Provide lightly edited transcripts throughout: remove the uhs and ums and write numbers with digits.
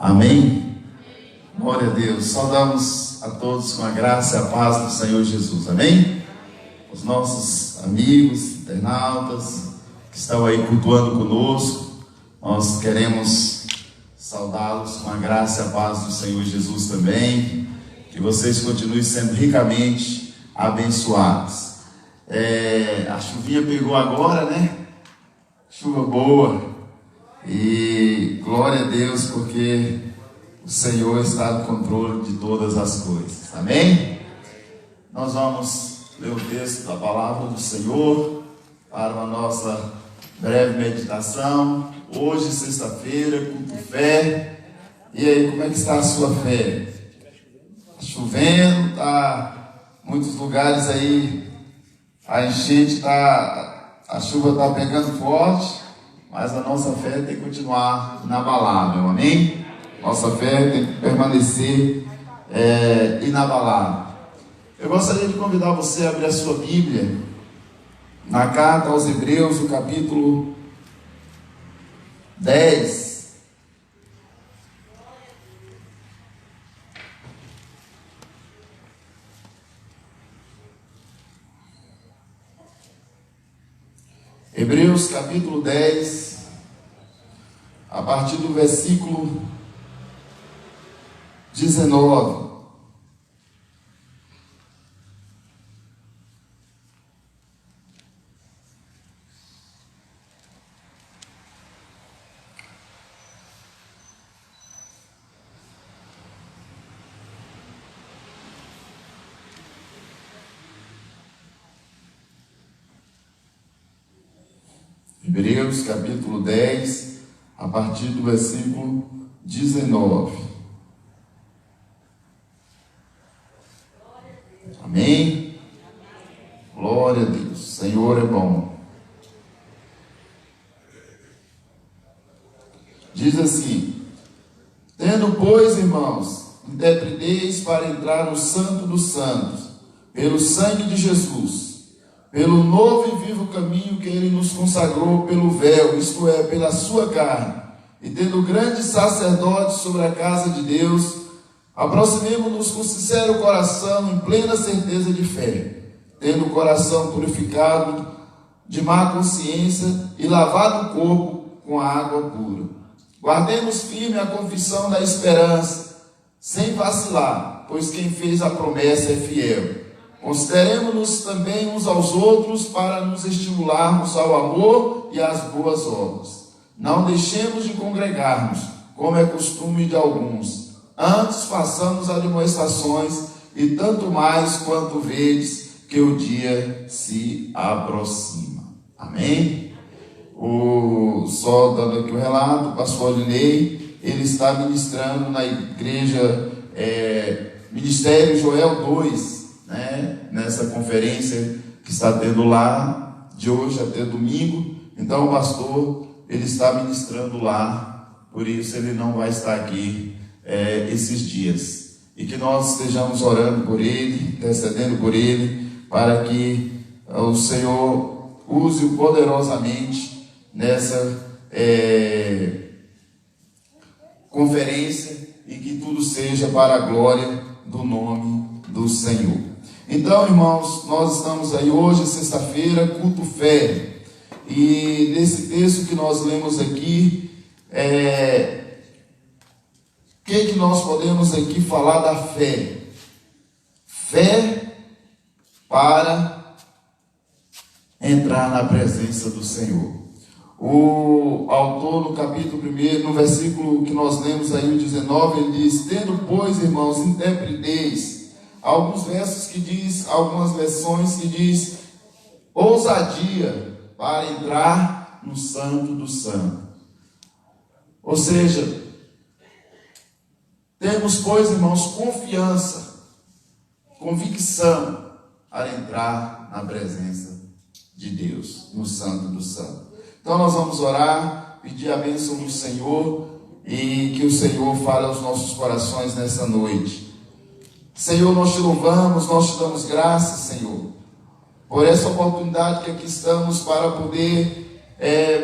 Amém? Glória a Deus. Saudamos a todos com a graça e a paz do Senhor Jesus. Amém? Os nossos amigos, internautas que estão aí cultuando conosco, nós queremos saudá-los com a graça e a paz do Senhor Jesus também. Que vocês continuem sendo ricamente abençoados. A chuvinha pegou agora, né? Chuva boa. E glória a Deus, porque o Senhor está no controle de todas as coisas. Amém? Nós vamos ler o texto da palavra do Senhor para a nossa breve meditação. Hoje, sexta-feira, culto fé. E aí, como é que está a sua fé? Está chovendo, está em muitos lugares aí, a enchente a chuva está pegando forte, mas a nossa fé tem que continuar inabalável, amém? Nossa fé tem que permanecer inabalável. Eu gostaria de convidar você a abrir a sua Bíblia na carta aos Hebreus, no capítulo 10. Hebreus capítulo 10, a partir do versículo 19. Hebreus capítulo 10, a partir do versículo 19. Amém? Glória a Deus. O Senhor é bom. Diz assim: tendo, pois, irmãos, intrepidez para entrar no Santo dos Santos, pelo sangue de Jesus, pelo novo e vivo caminho que Ele nos consagrou pelo véu, isto é, pela sua carne, e tendo grande sacerdote sobre a casa de Deus, aproximemo-nos com sincero coração, em plena certeza de fé, tendo o coração purificado de má consciência e lavado o corpo com a água pura. Guardemos firme a confissão da esperança, sem vacilar, pois quem fez a promessa é fiel. Consideremos-nos também uns aos outros para nos estimularmos ao amor e às boas obras. Não deixemos de congregar-nos, como é costume de alguns. Antes façamos admoestações, e tanto mais quanto vedes que o dia se aproxima. Amém? Só dando aqui o relato, o pastor Linei, ele está ministrando na igreja Ministério Joel 2, nessa conferência que está tendo lá, de hoje até domingo. Então o pastor, ele está ministrando lá, por isso ele não vai estar aqui esses dias, e que nós estejamos orando por ele, intercedendo por ele, para que o Senhor use-o poderosamente nessa conferência, e que tudo seja para a glória do nome do Senhor. Então, irmãos, nós estamos aí hoje, sexta-feira, culto fé, e nesse texto que nós lemos aqui, o que nós podemos aqui falar da fé? Fé para entrar na presença do Senhor. O autor, no capítulo 1, no versículo que nós lemos aí, o 19, ele diz: tendo, pois, irmãos, intrepidez. Alguns versos que diz, algumas versões que diz ousadia para entrar no Santo do Santo. Ou seja, temos, pois, irmãos, confiança, convicção para entrar na presença de Deus, no Santo do Santo. Então nós vamos orar, pedir a bênção do Senhor, e que o Senhor fale aos nossos corações nessa noite. Senhor, nós te louvamos, nós te damos graças, Senhor, por essa oportunidade que aqui estamos para poder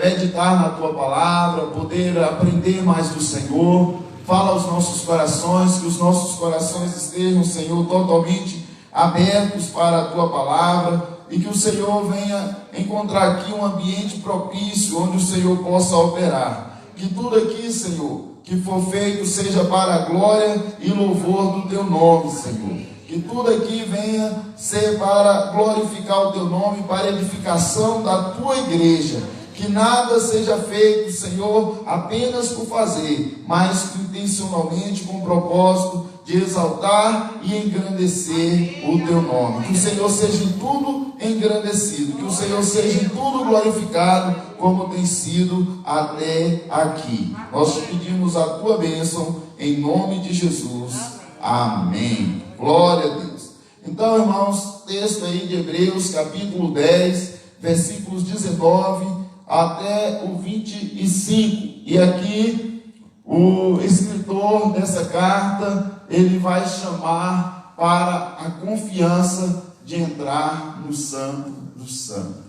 meditar na Tua Palavra, poder aprender mais do Senhor, fala aos nossos corações, que os nossos corações estejam, Senhor, totalmente abertos para a Tua palavra, e que o Senhor venha encontrar aqui um ambiente propício, onde o Senhor possa operar. Que tudo aqui, Senhor, que for feito, seja para a glória e louvor do Teu nome, Senhor. Que tudo aqui venha ser para glorificar o Teu nome, para a edificação da Tua igreja. Que nada seja feito, Senhor, apenas por fazer, mas intencionalmente com o propósito de exaltar e engrandecer o Teu nome. Que o Senhor seja em tudo engrandecido, que o Senhor seja em tudo glorificado, como tem sido até aqui. Nós te pedimos a Tua bênção, em nome de Jesus. Amém. Glória a Deus. Então, irmãos, texto aí de Hebreus, capítulo 10, versículos 19 até o 25. E aqui, o escritor dessa carta, ele vai chamar para a confiança de entrar no Santo do Santo.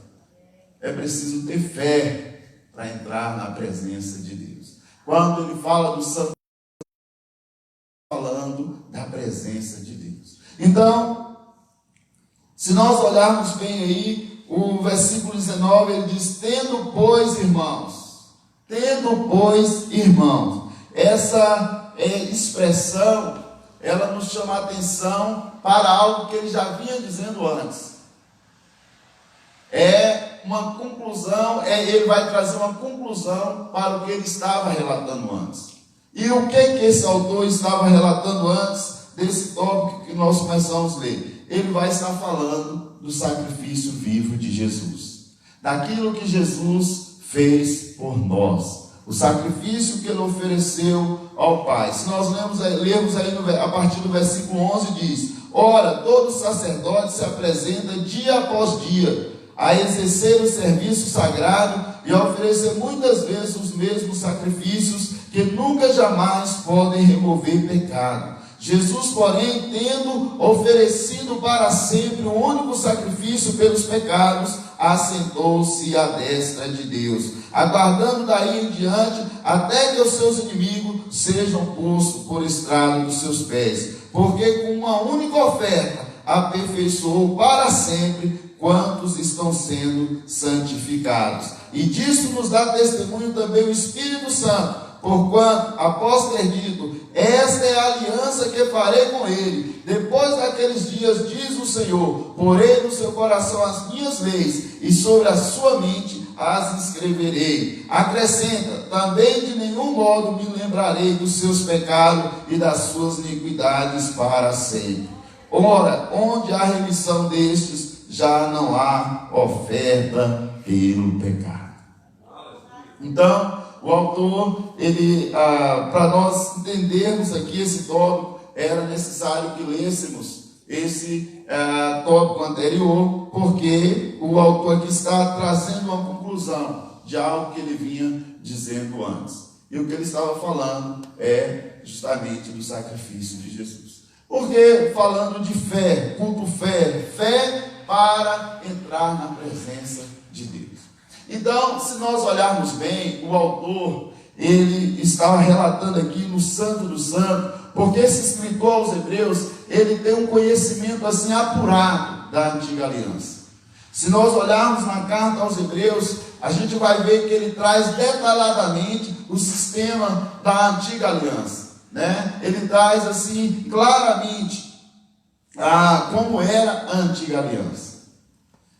É preciso ter fé para entrar na presença de Deus. Quando ele fala do Santo, falando da presença de Deus. Então, se nós olharmos bem aí, o versículo 19, ele diz: tendo, pois, irmãos, essa expressão, ela nos chama a atenção para algo que ele já vinha dizendo antes. É uma conclusão, ele vai trazer uma conclusão para o que ele estava relatando antes. E o que esse autor estava relatando antes desse tópico que nós começamos a ler? Ele vai estar falando do sacrifício vivo de Jesus, daquilo que Jesus fez por nós, o sacrifício que ele ofereceu ao Pai. Se nós lermos aí a partir do versículo 11, diz: ora, todo sacerdote se apresenta dia após dia a exercer o serviço sagrado e a oferecer muitas vezes os mesmos sacrifícios que nunca jamais podem remover pecado. Jesus, porém, tendo oferecido para sempre um único sacrifício pelos pecados, assentou-se à destra de Deus, aguardando daí em diante até que os seus inimigos sejam postos por estrado dos seus pés, porque com uma única oferta aperfeiçoou para sempre quantos estão sendo santificados. E disso nos dá testemunho também o Espírito Santo, porquanto, após ter dito: esta é a aliança que farei com ele, depois daqueles dias, diz o Senhor, porei no seu coração as minhas leis, e sobre a sua mente as escreverei. Acrescenta: também de nenhum modo me lembrarei dos seus pecados e das suas iniquidades para sempre. Ora, onde há remissão destes, já não há oferta pelo pecado. Então, o autor, para nós entendermos aqui esse tópico, era necessário que lêssemos esse tópico anterior, porque o autor aqui está trazendo uma conclusão de algo que ele vinha dizendo antes. E o que ele estava falando é justamente do sacrifício de Jesus. Porque falando de fé, culto fé para entrar na presença de Deus. Então, se nós olharmos bem, o autor, ele estava relatando aqui no Santo do Santo, porque esse escritor aos Hebreus, ele tem um conhecimento assim apurado da antiga aliança. Se nós olharmos na carta aos Hebreus, a gente vai ver que ele traz detalhadamente o sistema da antiga aliança, né? Ele traz assim claramente como era a antiga aliança.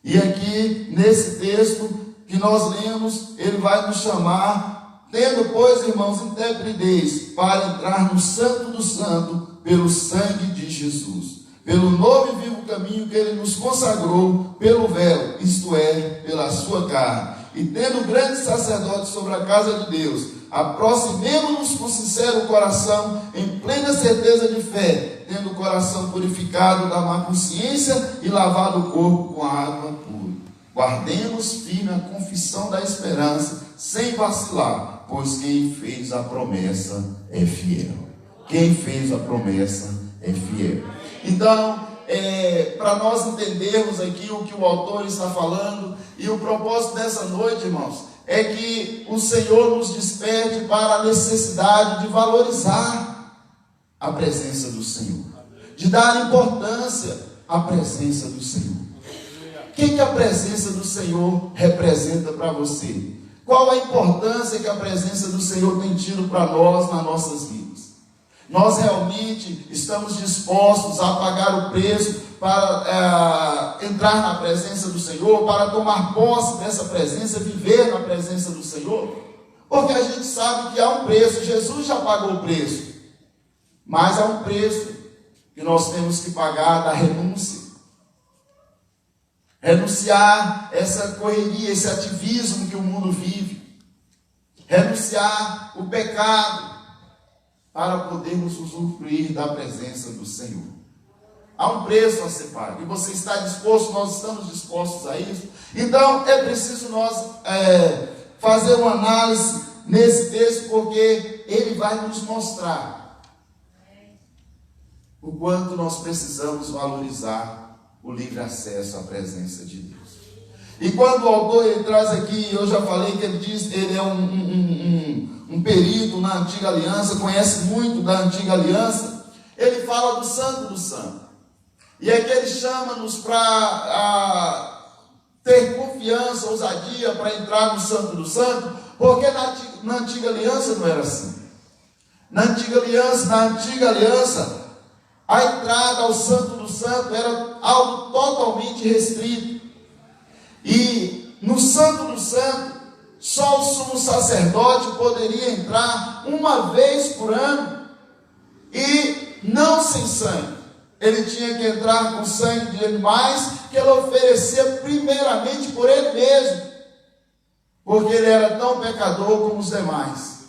E aqui nesse texto que nós lemos, ele vai nos chamar: tendo, pois, irmãos, intrepidez para entrar no Santo do Santo pelo sangue de Jesus, pelo novo e vivo caminho que ele nos consagrou pelo véu, isto é, pela sua carne. E tendo grande sacerdote sobre a casa de Deus, aproximemo-nos com sincero coração, em plena certeza de fé, tendo o coração purificado da má consciência e lavado o corpo com água pura. Guardemos firme a confissão da esperança, sem vacilar, pois quem fez a promessa é fiel. Quem fez a promessa é fiel. Então, para nós entendermos aqui o que o autor está falando, e o propósito dessa noite, irmãos, é que o Senhor nos desperte para a necessidade de valorizar a presença do Senhor, de dar importância à presença do Senhor. O que a presença do Senhor representa para você? Qual a importância que a presença do Senhor tem tido para nós nas nossas vidas? Nós realmente estamos dispostos a pagar o preço para entrar na presença do Senhor, para tomar posse dessa presença, viver na presença do Senhor? Porque a gente sabe que há um preço, Jesus já pagou o preço, mas há um preço que nós temos que pagar da renúncia. Renunciar essa correria, esse ativismo que o mundo vive. Renunciar o pecado para podermos usufruir da presença do Senhor. Há um preço a ser pago. E você está disposto, nós estamos dispostos a isso. Então é preciso nós fazer uma análise nesse texto, porque ele vai nos mostrar o quanto nós precisamos valorizar o livre acesso à presença de Deus. E quando o autor ele traz aqui, eu já falei que ele é um perito na antiga aliança, conhece muito da antiga aliança, ele fala do Santo do Santo. E aqui ele chama-nos para ter confiança, ousadia para entrar no Santo do Santo, porque na antiga aliança não era assim. Na antiga aliança, a entrada ao Santo do Santo era algo totalmente restrito. E no Santo do Santo, só o sumo sacerdote poderia entrar uma vez por ano, e não sem sangue. Ele tinha que entrar com sangue de animais, que ele oferecia primeiramente por ele mesmo, porque ele era tão pecador como os demais,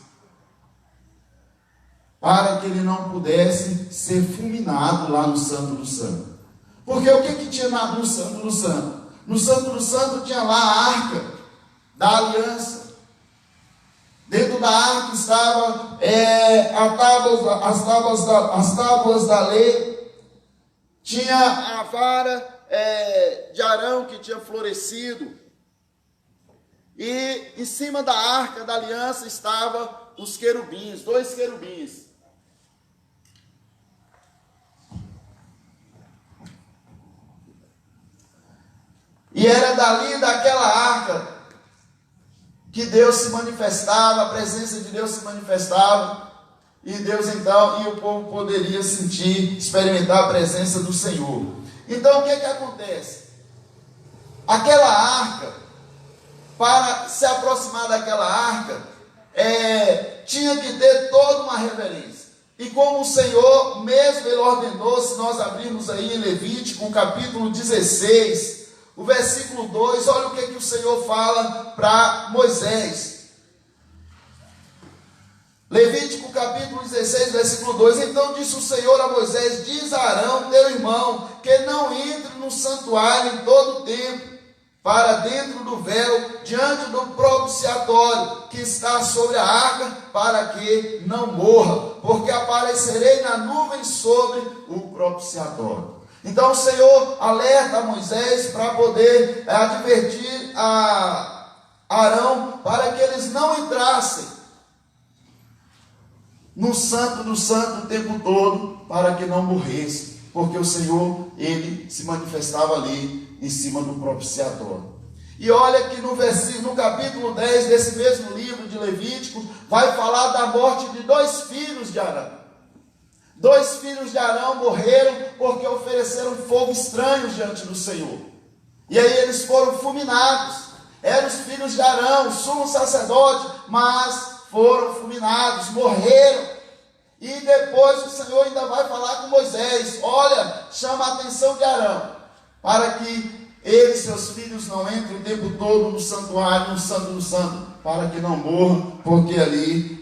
para que ele não pudesse ser fulminado lá no Santo do Santo. Porque o que tinha no Santo do Santo? No Santo do Santo tinha lá a arca da aliança. Dentro da arca estavam as tábuas da lei. Tinha a vara de Arão que tinha florescido. E em cima da arca da aliança estavam os querubins, 2 querubins. E era dali, daquela arca, que Deus se manifestava, a presença de Deus se manifestava, e Deus então, e o povo poderia sentir, experimentar a presença do Senhor. Então o que acontece? Aquela arca, para se aproximar daquela arca, tinha que ter toda uma reverência. E como o Senhor mesmo ele ordenou, se nós abrirmos aí em Levítico, capítulo 16, o versículo 2, olha o que o Senhor fala para Moisés. Levítico capítulo 16, versículo 2. Então disse o Senhor a Moisés: diz a Arão, teu irmão, que não entre no santuário em todo o tempo, para dentro do véu, diante do propiciatório que está sobre a arca, para que não morra, porque aparecerei na nuvem sobre o propiciatório. Então o Senhor alerta a Moisés para poder advertir a Arão para que eles não entrassem no Santo do Santo o tempo todo, para que não morressem, porque o Senhor, ele se manifestava ali em cima do propiciatório. E olha que no capítulo 10 desse mesmo livro de Levítico, vai falar da morte de 2 filhos de Arão. 2 filhos de Arão morreram porque ofereceram fogo estranho diante do Senhor. E aí eles foram fulminados. Eram os filhos de Arão, sumo sacerdote, mas foram fulminados, morreram. E depois o Senhor ainda vai falar com Moisés: olha, chama a atenção de Arão, para que ele e seus filhos não entrem o tempo todo no santuário, no Santo do Santo, para que não morram, porque ali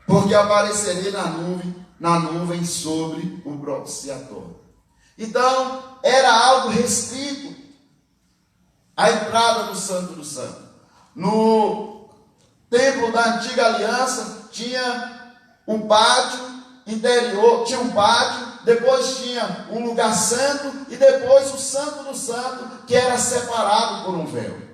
porque aparecerei na nuvem sobre o propiciatório. Então, era algo restrito a entrada do Santo do Santo. No templo da antiga aliança tinha um pátio interior, tinha um pátio, depois tinha um lugar santo e depois o santo do santo, que era separado por um véu.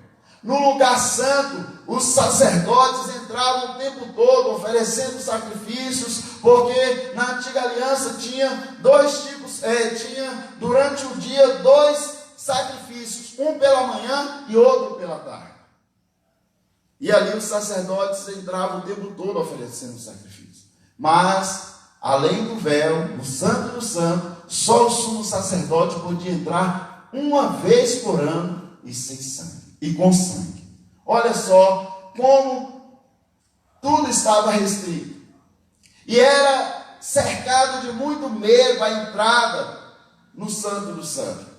No lugar santo, os sacerdotes entravam o tempo todo oferecendo sacrifícios, porque na antiga aliança tinha dois tipos, tinha durante o dia dois sacrifícios, um pela manhã e outro pela tarde. E ali os sacerdotes entravam o tempo todo oferecendo sacrifício. Mas, além do véu, o santo do santo, só o sumo sacerdote podia entrar uma vez por ano e sem sangue. E com sangue. Olha só como tudo estava restrito. E era cercado de muito medo a entrada no Santo do Santo.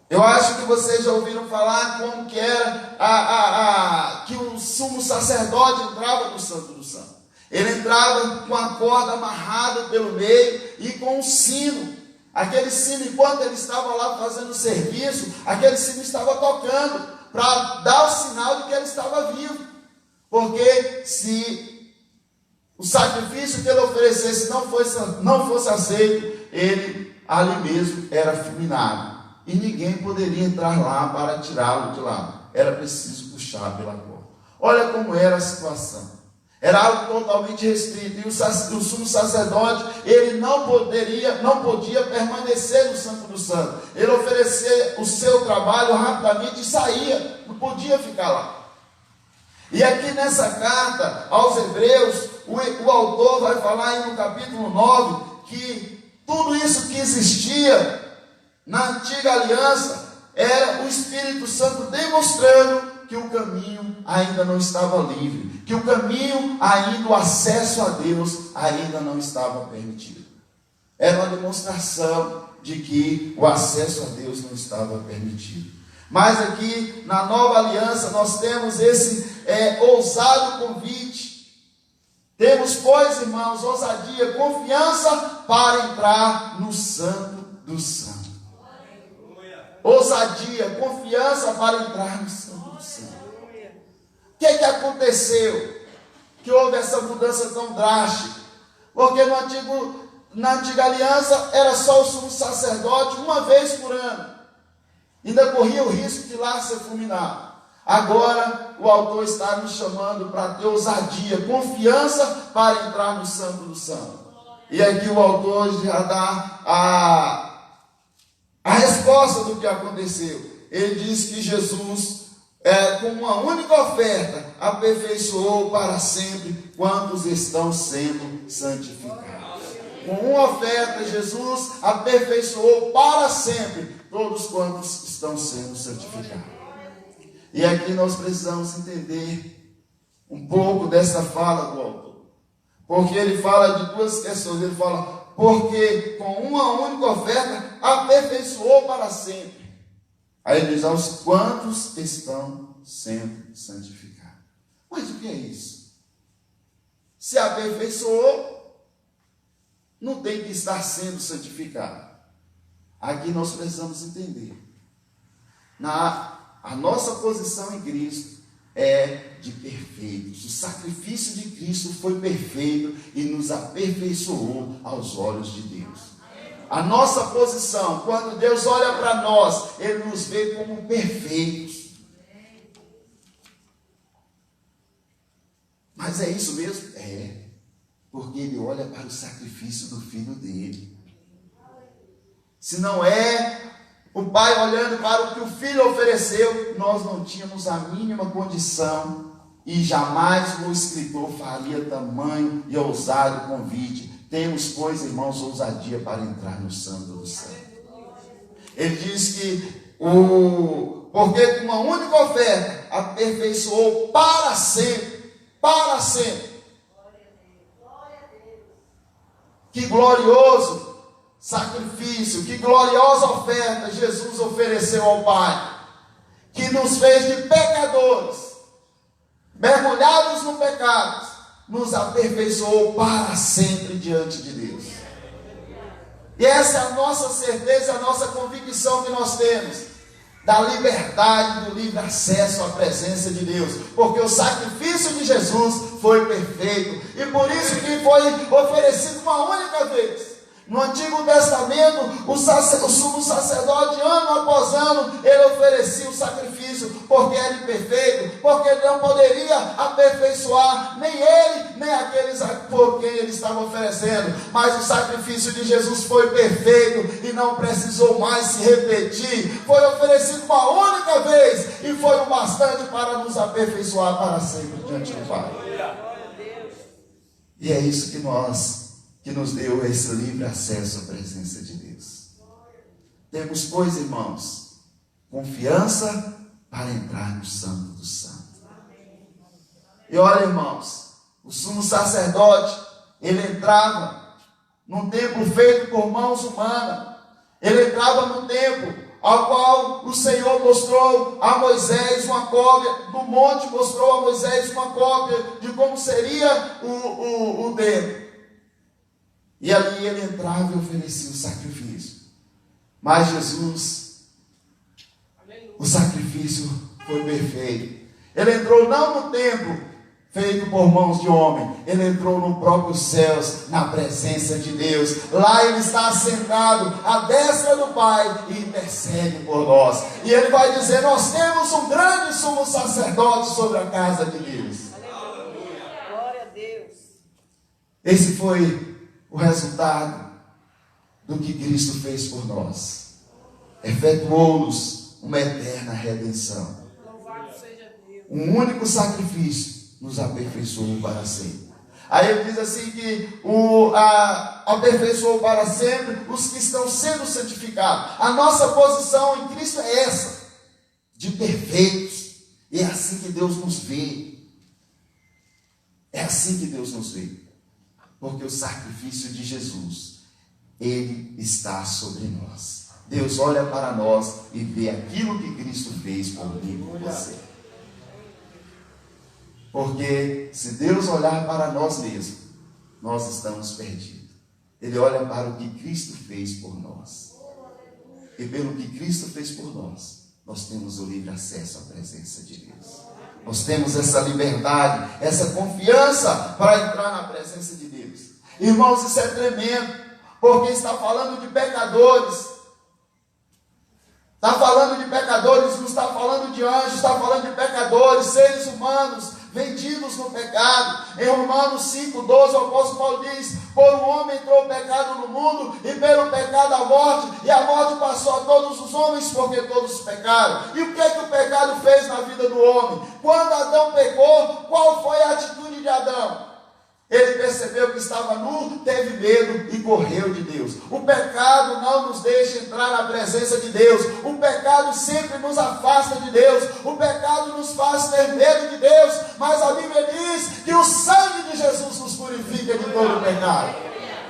Eu acho que vocês já ouviram falar como que era que o sumo sacerdote entrava no Santo do Santo. Ele entrava com a corda amarrada pelo meio e com um sino. Aquele sino, enquanto ele estava lá fazendo o serviço, aquele sino estava tocando para dar o sinal de que ele estava vivo. Porque se o sacrifício que ele oferecesse não fosse aceito, ele ali mesmo era fulminado. E ninguém poderia entrar lá para tirá-lo de lá. Era preciso puxar pela corda. Olha como era a situação. Era algo totalmente restrito. E o sumo sacerdote, ele não podia permanecer no Santo do Santo. Ele oferecia o seu trabalho rapidamente e saía. Não podia ficar lá. E aqui nessa carta aos Hebreus, o autor vai falar aí no capítulo 9, que tudo isso que existia na antiga aliança era o Espírito Santo demonstrando que o caminho ainda não estava livre, que o caminho ainda, o acesso a Deus ainda não estava permitido. Era uma demonstração de que o acesso a Deus não estava permitido. Mas aqui na nova aliança nós temos esse ousado convite. Temos, pois, irmãos, ousadia, confiança para entrar no Santo dos Santos. Ousadia, confiança para entrar no Santo dos Santos. O que aconteceu? Que houve essa mudança tão drástica? Porque na antiga aliança era só o sumo sacerdote uma vez por ano. Ainda corria o risco de lá ser fulminado. Agora o autor está nos chamando para ter ousadia, confiança para entrar no Santo do Santo. E aqui o autor já dá a resposta do que aconteceu. Ele diz que Jesus, com uma única oferta, aperfeiçoou para sempre quantos estão sendo santificados. Com uma oferta, Jesus aperfeiçoou para sempre todos quantos estão sendo santificados. E aqui nós precisamos entender um pouco dessa fala do autor. Porque ele fala de duas questões. Ele fala, porque com uma única oferta aperfeiçoou para sempre. Aí ele diz, aos quantos estão sendo santificados. Mas o que é isso? Se aperfeiçoou, não tem que estar sendo santificado. Aqui nós precisamos entender. A nossa posição em Cristo é de perfeitos. O sacrifício de Cristo foi perfeito e nos aperfeiçoou aos olhos de Deus. A nossa posição, quando Deus olha para nós, Ele nos vê como perfeitos. Mas é isso mesmo? É. Porque Ele olha para o sacrifício do Filho dele. Se não é o Pai olhando para o que o Filho ofereceu, nós não tínhamos a mínima condição e jamais o escritor faria tamanho e ousado convite. Temos, pois, irmãos, ousadia para entrar no Santo do Santo. Ele diz que porque com uma única oferta aperfeiçoou para sempre. Para sempre. Que glorioso sacrifício, que gloriosa oferta Jesus ofereceu ao Pai, que nos fez de pecadores, mergulhados no pecado, nos aperfeiçoou para sempre diante de Deus. E essa é a nossa certeza, a nossa convicção que nós temos, da liberdade, do livre acesso à presença de Deus, porque o sacrifício de Jesus foi perfeito, e por isso que foi oferecido uma única vez. No Antigo Testamento, o sumo sacerdote, ano após ano, ele oferecia o sacrifício, porque era imperfeito, porque ele não poderia aperfeiçoar nem ele, nem aqueles por quem ele estava oferecendo. Mas o sacrifício de Jesus foi perfeito e não precisou mais se repetir. Foi oferecido uma única vez e foi o bastante para nos aperfeiçoar para sempre diante do Pai. E é isso que nos deu esse livre acesso à presença de Deus. Temos, pois, irmãos, confiança para entrar no Santo dos Santos. E olha, irmãos, o sumo sacerdote, ele entrava num templo feito por mãos humanas. Ele entrava no templo ao qual o Senhor mostrou a Moisés uma cópia, no monte mostrou a Moisés uma cópia de como seria o templo. E ali ele entrava e oferecia o sacrifício. Mas Jesus, o sacrifício foi perfeito. Ele entrou não no templo feito por mãos de homem, ele entrou no próprio céus, na presença de Deus. Lá ele está assentado à destra do Pai e intercede por nós. E ele vai dizer: nós temos um grande sumo sacerdote sobre a casa de Deus. Aleluia. Glória a Deus. Esse foi o resultado do que Cristo fez por nós. Efetuou-nos uma eterna redenção. Louvado seja Deus. Um único sacrifício nos aperfeiçoou para sempre. Aí ele diz assim que aperfeiçoou para sempre os que estão sendo santificados. A nossa posição em Cristo é essa, de perfeitos. E é assim que Deus nos vê. É assim que Deus nos vê. Porque o sacrifício de Jesus, ele está sobre nós. Deus olha para nós e vê aquilo que Cristo fez por mim e por você. Porque se Deus olhar para nós mesmos, nós estamos perdidos. Ele olha para o que Cristo fez por nós. E pelo que Cristo fez por nós, nós temos o livre acesso à presença de Deus. Nós temos essa liberdade, essa confiança para entrar na presença de Deus. Irmãos, isso é tremendo, porque está falando de pecadores. Está falando de pecadores, não está falando de anjos, está falando de pecadores, seres humanos, vendidos no pecado. Em Romanos 5:12, o apóstolo Paulo diz: por um homem entrou o pecado no mundo, e pelo pecado a morte, e a morte passou a todos os homens, porque todos pecaram. E o que é que o pecado fez na vida do homem? Quando Adão pecou, qual foi a atitude de Adão? Ele percebeu que estava nu, teve medo e correu de Deus. O pecado não nos deixa entrar na presença de Deus. O pecado sempre nos afasta de Deus. O pecado nos faz ter medo de Deus. Mas a Bíblia diz que o sangue de Jesus nos purifica de todo o pecado.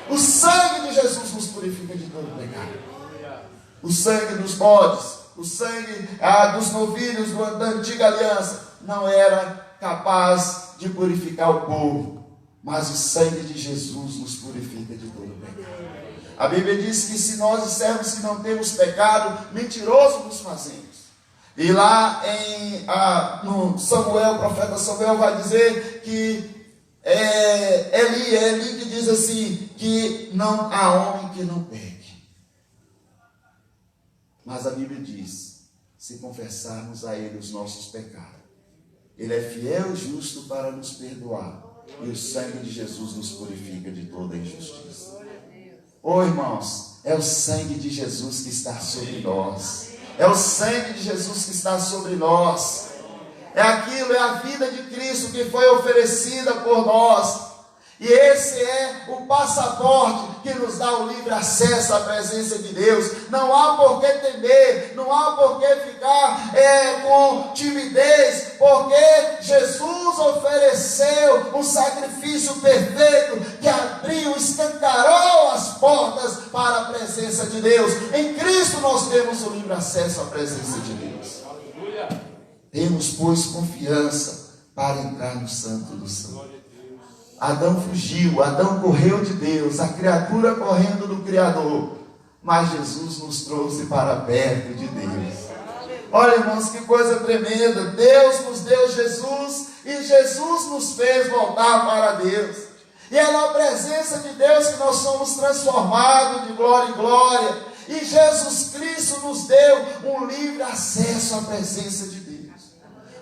O sangue de Jesus nos purifica de todo o pecado. O sangue dos bodes, o sangue dos novilhos da antiga aliança não era capaz de purificar o povo. Mas o sangue de Jesus nos purifica de todo o pecado. A Bíblia diz que se nós dissermos que não temos pecado, mentiroso nos fazemos. E lá no Samuel, o profeta Samuel vai dizer que Eli que diz assim, que não há homem que não peque. Mas a Bíblia diz, se confessarmos a Ele os nossos pecados, Ele é fiel e justo para nos perdoar. E o sangue de Jesus nos purifica de toda injustiça. Oh, irmãos, é o sangue de Jesus que está sobre nós. É o sangue de Jesus que está sobre nós. É aquilo, é a vida de Cristo que foi oferecida por nós. E esse é o passaporte que nos dá o livre acesso à presença de Deus. Não há por que temer, não há por que ficar com timidez, porque Jesus ofereceu um sacrifício perfeito que abriu, escancarou as portas para a presença de Deus. Em Cristo nós temos o livre acesso à presença de Deus. Temos, pois, confiança para entrar no Santo do Santo. Adão fugiu, Adão correu de Deus, a criatura correndo do Criador, mas Jesus nos trouxe para perto de Deus. Olha, irmãos, que coisa tremenda. Deus nos deu Jesus e Jesus nos fez voltar para Deus. E é na presença de Deus que nós somos transformados de glória em glória. E Jesus Cristo nos deu um livre acesso à presença de Deus.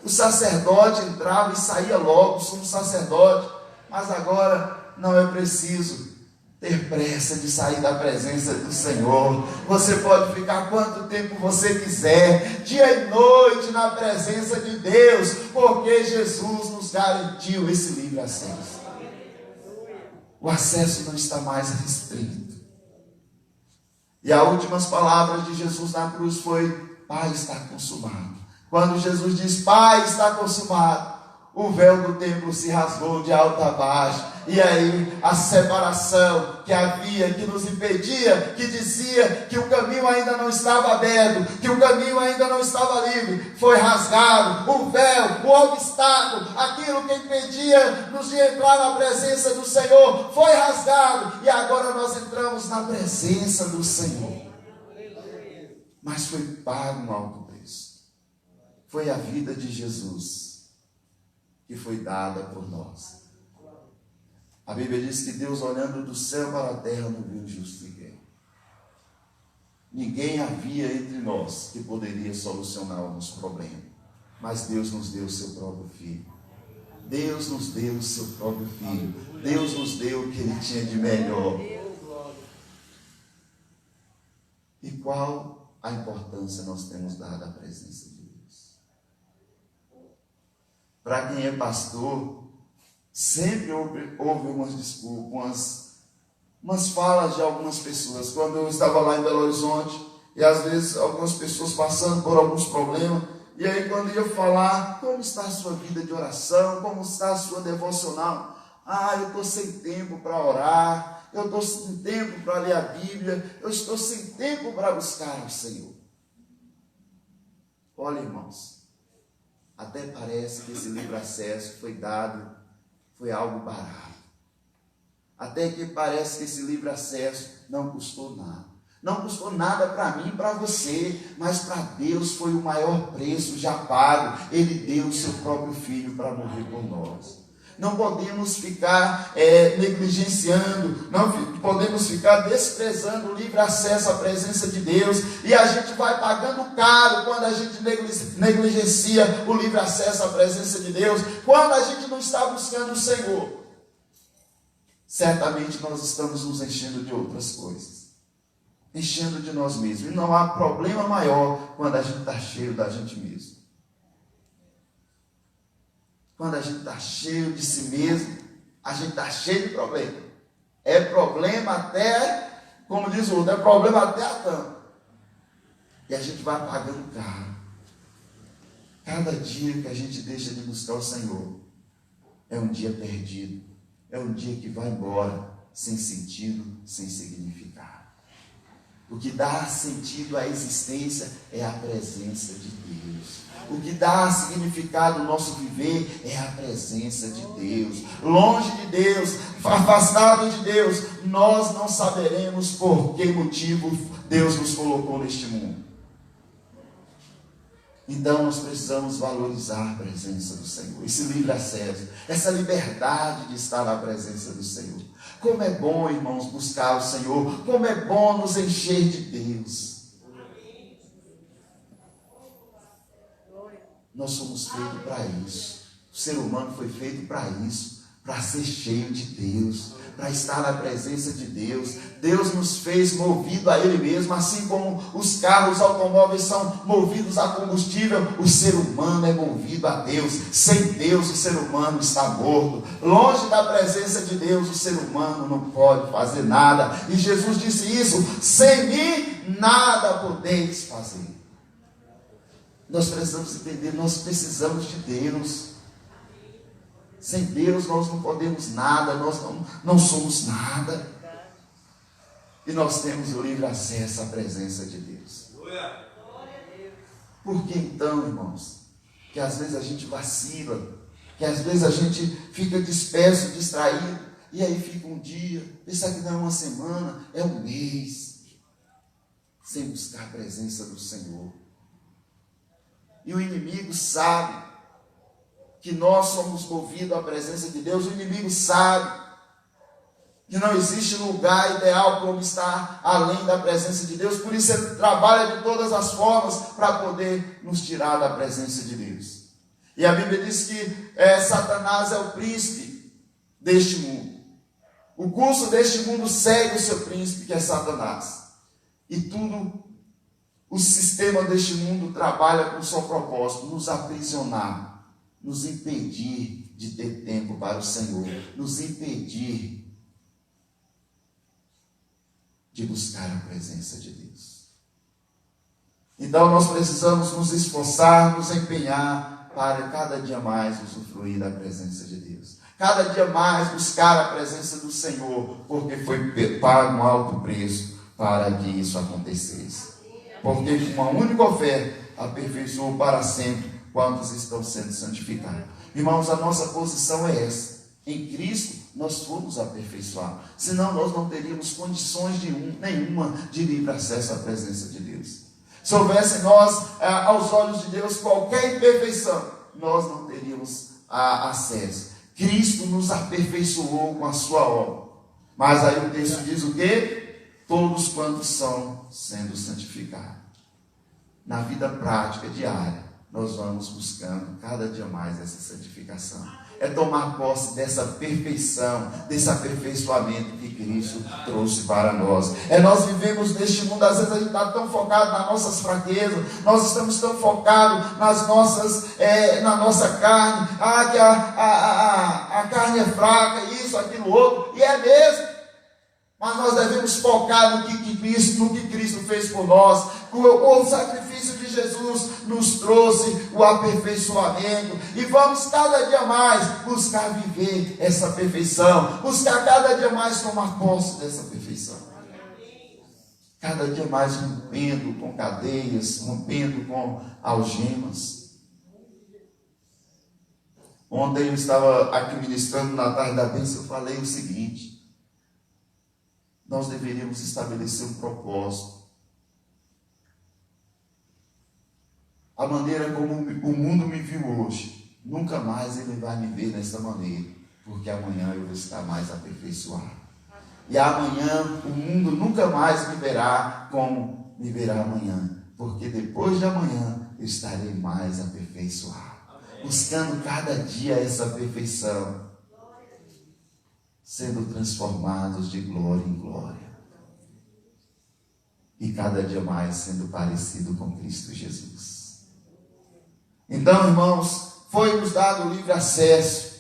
O sacerdote entrava e saía logo, somos sacerdote. Mas agora não é preciso ter pressa de sair da presença do Senhor. Você pode ficar quanto tempo você quiser, dia e noite na presença de Deus, porque Jesus nos garantiu esse livre acesso. O acesso não está mais restrito. E as últimas palavras de Jesus na cruz foi: Pai, está consumado. Quando Jesus diz: Pai, está consumado, o véu do templo se rasgou de alto a baixo. E aí a separação que havia, que nos impedia, que dizia que o caminho ainda não estava aberto, que o caminho ainda não estava livre, foi rasgado. O véu, o obstáculo, aquilo que impedia-nos de entrar na presença do Senhor, foi rasgado. E agora nós entramos na presença do Senhor. Mas foi pago um alto preço. Foi a vida de Jesus que foi dada por nós. A Bíblia diz que Deus, olhando do céu para a terra, não viu justo ninguém. Ninguém havia entre nós que poderia solucionar o nosso problema. Mas Deus nos deu o seu próprio Filho. Deus nos deu o seu próprio Filho. Deus nos deu o que Ele tinha de melhor. E qual a importância nós temos dado à presença de Deus? Para quem é pastor, sempre houve umas desculpas, umas falas de algumas pessoas. Quando eu estava lá em Belo Horizonte, e às vezes algumas pessoas passando por alguns problemas, e aí quando eu ia falar: como está a sua vida de oração, como está a sua devocional? Eu estou sem tempo para orar, eu estou sem tempo para ler a Bíblia, eu estou sem tempo para buscar o Senhor. Olha, irmãos, até parece que esse livre acesso foi dado, foi algo barato. Até que parece que esse livre acesso não custou nada. Não custou nada para mim e para você, mas para Deus foi o maior preço já pago. Ele deu o seu próprio Filho para morrer por nós. Não podemos ficar negligenciando, não podemos ficar desprezando o livre acesso à presença de Deus, e a gente vai pagando caro quando a gente negligencia o livre acesso à presença de Deus, quando a gente não está buscando o Senhor. Certamente nós estamos nos enchendo de outras coisas, enchendo de nós mesmos, e não há problema maior quando a gente está cheio da gente mesmo. Quando a gente está cheio de si mesmo, a gente está cheio de problema. É problema até, como diz o outro, é problema até a tampa. E a gente vai pagando caro. Cada dia que a gente deixa de buscar o Senhor é um dia perdido. É um dia que vai embora sem sentido, sem significado. O que dá sentido à existência é a presença de Deus. O que dá significado ao nosso viver é a presença de Deus. Longe de Deus, afastado de Deus, nós não saberemos por que motivo Deus nos colocou neste mundo. Então nós precisamos valorizar a presença do Senhor, esse livre acesso, essa liberdade de estar na presença do Senhor. Como é bom, irmãos, buscar o Senhor, como é bom nos encher de Deus. Nós somos feitos para isso. O ser humano foi feito para isso, para ser cheio de Deus, para estar na presença de Deus. Deus nos fez movido a Ele mesmo, assim como os carros, os automóveis são movidos a combustível, o ser humano é movido a Deus. Sem Deus o ser humano está morto. Longe da presença de Deus o ser humano não pode fazer nada. E Jesus disse isso: sem mim nada podeis fazer. Nós precisamos entender, nós precisamos de Deus. Sem Deus nós não podemos nada, nós não somos nada. E nós temos o livre acesso à presença de Deus. Por que então, irmãos, que às vezes a gente vacila, que às vezes a gente fica disperso, distraído, e aí fica um dia, pensar que não é uma semana, é um mês, sem buscar a presença do Senhor. E o inimigo sabe que nós somos movidos à presença de Deus. O inimigo sabe que não existe lugar ideal para estar além da presença de Deus. Por isso ele trabalha de todas as formas para poder nos tirar da presença de Deus. E a Bíblia diz que Satanás é o príncipe deste mundo. O curso deste mundo segue o seu príncipe, que é Satanás. E tudo, o sistema deste mundo trabalha com o seu propósito: nos aprisionar, nos impedir de ter tempo para o Senhor, nos impedir de buscar a presença de Deus. Então nós precisamos nos esforçar, nos empenhar para cada dia mais usufruir da presença de Deus. Cada dia mais buscar a presença do Senhor, porque foi pago um alto preço para que isso acontecesse. Porque uma única oferta aperfeiçoou para sempre quantos estão sendo santificados. Irmãos, a nossa posição é essa. Em Cristo nós fomos aperfeiçoados. Senão nós não teríamos condições nenhuma de livre acesso à presença de Deus. Se houvesse em nós, aos olhos de Deus, qualquer imperfeição, nós não teríamos acesso. Cristo nos aperfeiçoou com a sua obra. Mas aí o texto diz o quê? Todos quantos são sendo santificados. Na vida prática, diária, nós vamos buscando cada dia mais essa santificação. É tomar posse dessa perfeição, desse aperfeiçoamento que Cristo trouxe para nós. Nós vivemos neste mundo, às vezes a gente está tão focado nas nossas fraquezas, nós estamos tão focados na nossa carne, que a carne é fraca, isso, aquilo, outro, e é mesmo. Mas nós devemos focar no que Cristo fez por nós. O sacrifício de Jesus nos trouxe o aperfeiçoamento. E vamos cada dia mais buscar viver essa perfeição. Buscar cada dia mais tomar posse dessa perfeição. Cada dia mais rompendo com cadeias, rompendo com algemas. Ontem eu estava aqui ministrando na tarde da bênção, eu falei o seguinte: nós deveríamos estabelecer um propósito. A maneira como o mundo me viu hoje, nunca mais ele vai me ver dessa maneira, porque amanhã eu vou estar mais aperfeiçoado. E amanhã o mundo nunca mais me verá como me verá amanhã, porque depois de amanhã eu estarei mais aperfeiçoado, buscando cada dia essa perfeição, sendo transformados de glória em glória. E cada dia mais sendo parecido com Cristo Jesus. Então, irmãos, foi-nos dado livre acesso.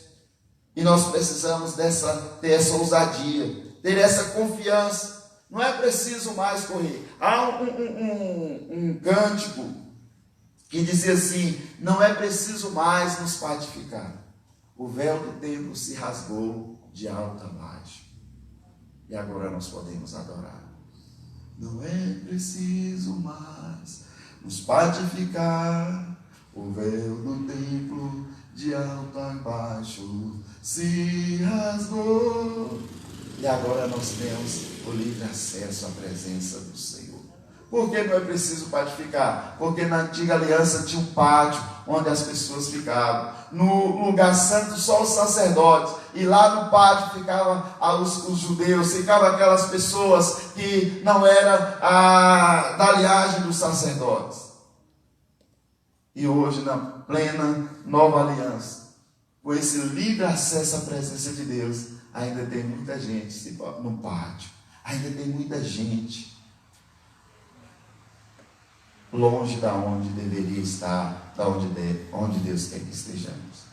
E nós precisamos ter essa ousadia, ter essa confiança. Não é preciso mais correr. Há um cântico que dizia assim: não é preciso mais nos patificar. O véu do templo se rasgou de alto a baixo. E agora nós podemos adorar. Não é preciso mais nos patificar. O véu do templo de alto a baixo se rasgou. E agora nós temos o livre acesso à presença do Senhor. Por que não é preciso patificar? Porque na antiga aliança tinha um pátio onde as pessoas ficavam. No lugar santo só os sacerdotes. E lá no pátio ficavam os judeus, ficavam aquelas pessoas que não eram da linhagem dos sacerdotes. E hoje, na plena nova aliança, com esse livre acesso à presença de Deus, ainda tem muita gente no pátio. Ainda tem muita gente longe da onde deveria estar, onde Deus quer que estejamos.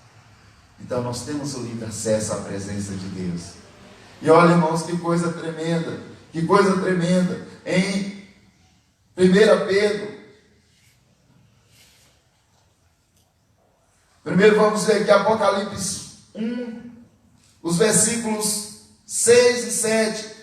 Então nós temos o livre acesso à presença de Deus. E olha, irmãos, que coisa tremenda, em 1 Pedro, primeiro vamos ver aqui Apocalipse 1, os versículos 6 e 7.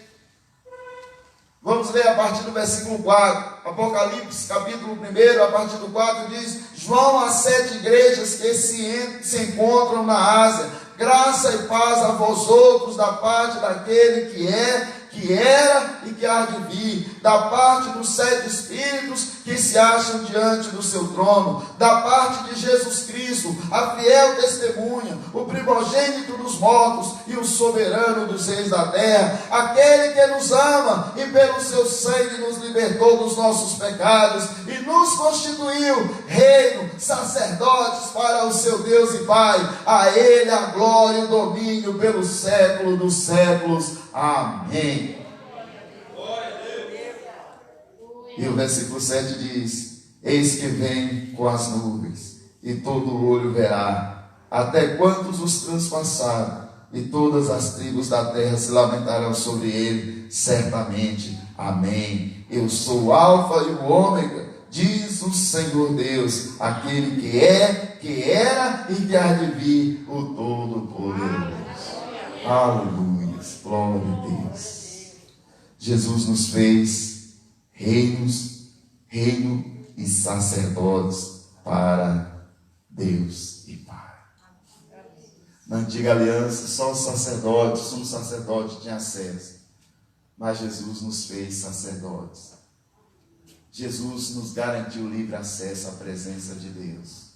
Vamos ler a partir do versículo 4. Apocalipse, capítulo 1, a partir do 4, diz: João às 7 igrejas que se encontram na Ásia, graça e paz a vós outros, da parte daquele que é, que era e que há de vir, da parte dos 7 Espíritos que se acham diante do seu trono, da parte de Jesus Cristo, a fiel testemunha, o primogênito dos mortos e o soberano dos reis da terra, aquele que nos ama e pelo seu sangue nos libertou dos nossos pecados e nos constituiu reino, sacerdotes para o seu Deus e Pai. A Ele a glória e o domínio pelo século dos séculos. Amém. E o versículo 7 diz: eis que vem com as nuvens, e todo olho verá, até quantos os transpassaram, e todas as tribos da terra se lamentarão sobre ele, certamente. Amém. Eu sou o Alfa e o Ômega, diz o Senhor Deus, aquele que é, que era e que há de vir, o Todo-Poderoso. Aleluia, glória a Deus. Jesus nos fez reino e sacerdotes para Deus e Pai. Na antiga aliança, só os sacerdotes, sumo sacerdote tinha acesso, mas Jesus nos fez sacerdotes. Jesus nos garantiu livre acesso à presença de Deus.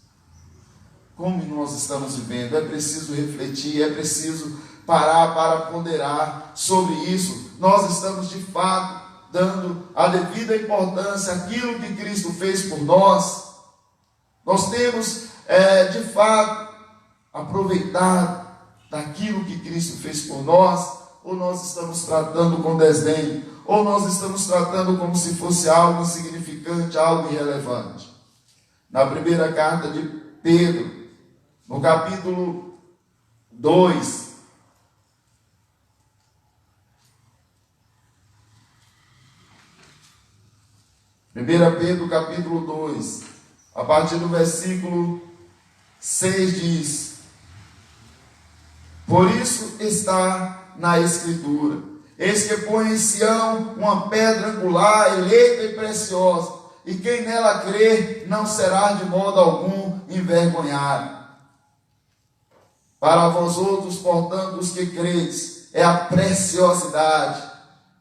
Como nós estamos vivendo? É preciso refletir, é preciso parar para ponderar sobre isso. Nós estamos de fato dando a devida importância àquilo que Cristo fez por nós. Nós temos de fato aproveitado daquilo que Cristo fez por nós, ou nós estamos tratando com desdém, ou nós estamos tratando como se fosse algo insignificante, algo irrelevante. Na primeira carta de Pedro, no capítulo 2, Pedro capítulo 2, a partir do versículo 6 diz: por isso está na Escritura, eis que põe em Sião uma pedra angular, eleita e preciosa, e quem nela crer não será de modo algum envergonhado. Para vós outros, portanto, os que credes, é a preciosidade,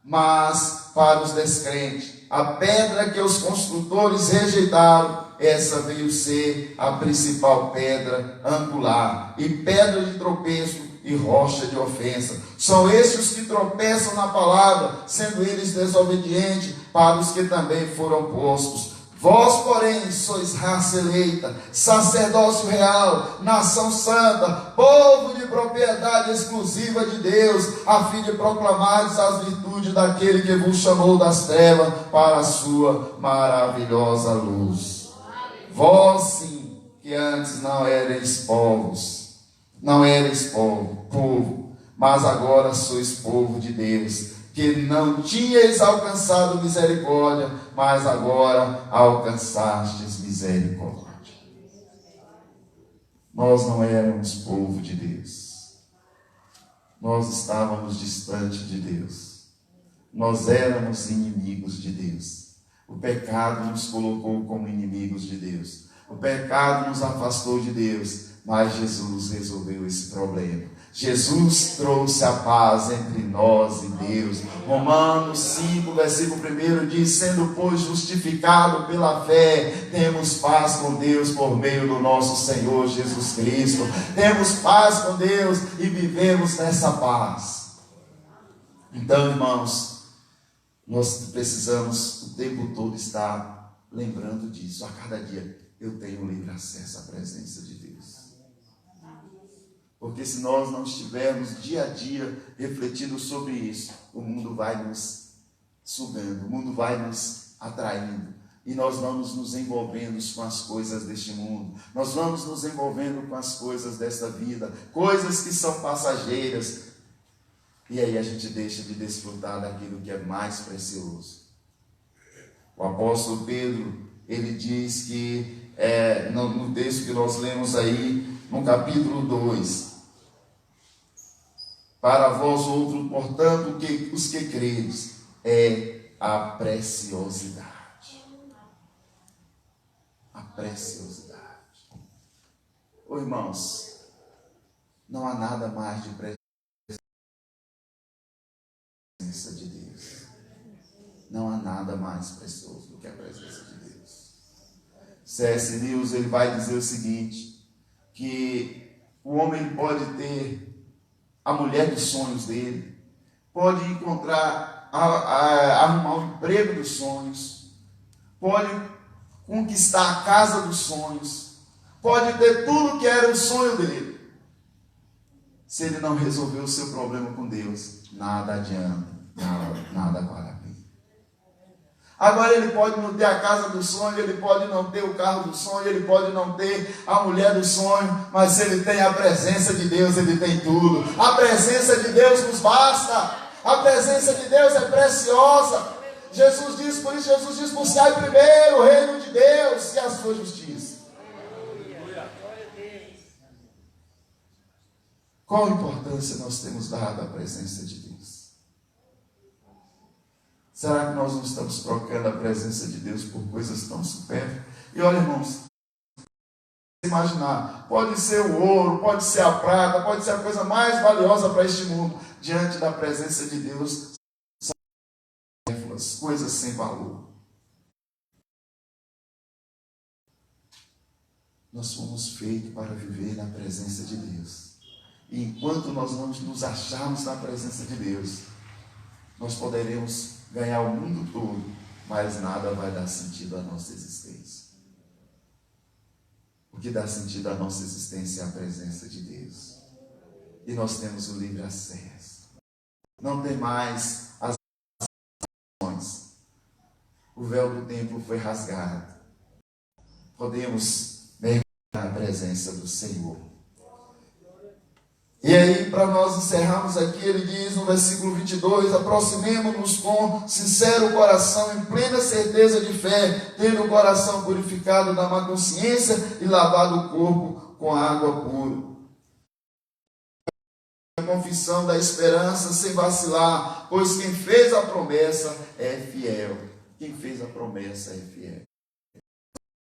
mas para os descrentes, a pedra que os construtores rejeitaram, essa veio ser a principal pedra angular, e pedra de tropeço e rocha de ofensa. São estes os que tropeçam na palavra, sendo eles desobedientes, para os que também foram postos. Vós, porém, sois raça eleita, sacerdócio real, nação santa, povo de propriedade exclusiva de Deus, a fim de proclamardes as virtudes daquele que vos chamou das trevas para a sua maravilhosa luz. Vós, sim, que antes não erais povo, mas agora sois povo de Deus, que não tinhais alcançado misericórdia, mas agora alcançastes misericórdia. Nós não éramos povo de Deus. Nós estávamos distante de Deus. Nós éramos inimigos de Deus. O pecado nos colocou como inimigos de Deus. O pecado nos afastou de Deus. Mas Jesus resolveu esse problema. Jesus trouxe a paz entre nós e Deus. Romanos 5, versículo 1 diz: sendo, pois, justificado pela fé, temos paz com Deus por meio do nosso Senhor Jesus Cristo. Temos paz com Deus e vivemos nessa paz. Então, irmãos, nós precisamos o tempo todo estar lembrando disso. A cada dia eu tenho livre acesso à presença de Deus. Porque se nós não estivermos dia a dia refletindo sobre isso, o mundo vai nos sugando, o mundo vai nos atraindo, e nós vamos nos envolvendo com as coisas deste mundo, nós vamos nos envolvendo com as coisas desta vida, coisas que são passageiras, e aí a gente deixa de desfrutar daquilo que é mais precioso. O apóstolo Pedro, ele diz que, no texto que nós lemos aí, no capítulo 2, para vós outros, portanto, os que credes, é a preciosidade. A preciosidade. Ô irmãos, não há nada mais de presença de Deus. Não há nada mais precioso do que a presença de Deus. C.S. Lewis, ele vai dizer o seguinte, que o homem pode ter a mulher dos sonhos dele, pode encontrar, arrumar o emprego dos sonhos, pode conquistar a casa dos sonhos, pode ter tudo que era o sonho dele. Se ele não resolver o seu problema com Deus, nada adianta, nada vale a pena. Agora ele pode não ter a casa do sonho, ele pode não ter o carro do sonho, ele pode não ter a mulher do sonho, mas se ele tem a presença de Deus, ele tem tudo. A presença de Deus nos basta. A presença de Deus é preciosa. Jesus diz, por isso Jesus diz, buscai primeiro o reino de Deus e a sua justiça. Qual a importância nós temos dado à presença de Deus? Será que nós não estamos trocando a presença de Deus por coisas tão supérfluas? E olha, irmãos, imaginar, pode ser o ouro, pode ser a prata, pode ser a coisa mais valiosa para este mundo, diante da presença de Deus, são supérfluas, coisas sem valor. Nós fomos feitos para viver na presença de Deus. E enquanto nós não nos acharmos na presença de Deus, nós poderemos ganhar o mundo todo, mas nada vai dar sentido à nossa existência. O que dá sentido à nossa existência é a presença de Deus. E nós temos o livre acesso. Não tem mais as ações. O véu do templo foi rasgado. Podemos mergulhar na presença do Senhor. E aí, para nós encerrarmos aqui, ele diz no versículo 22, aproximemo-nos com sincero coração, em plena certeza de fé, tendo o coração purificado da má consciência e lavado o corpo com água pura. A confissão da esperança sem vacilar, pois quem fez a promessa é fiel. Quem fez a promessa é fiel.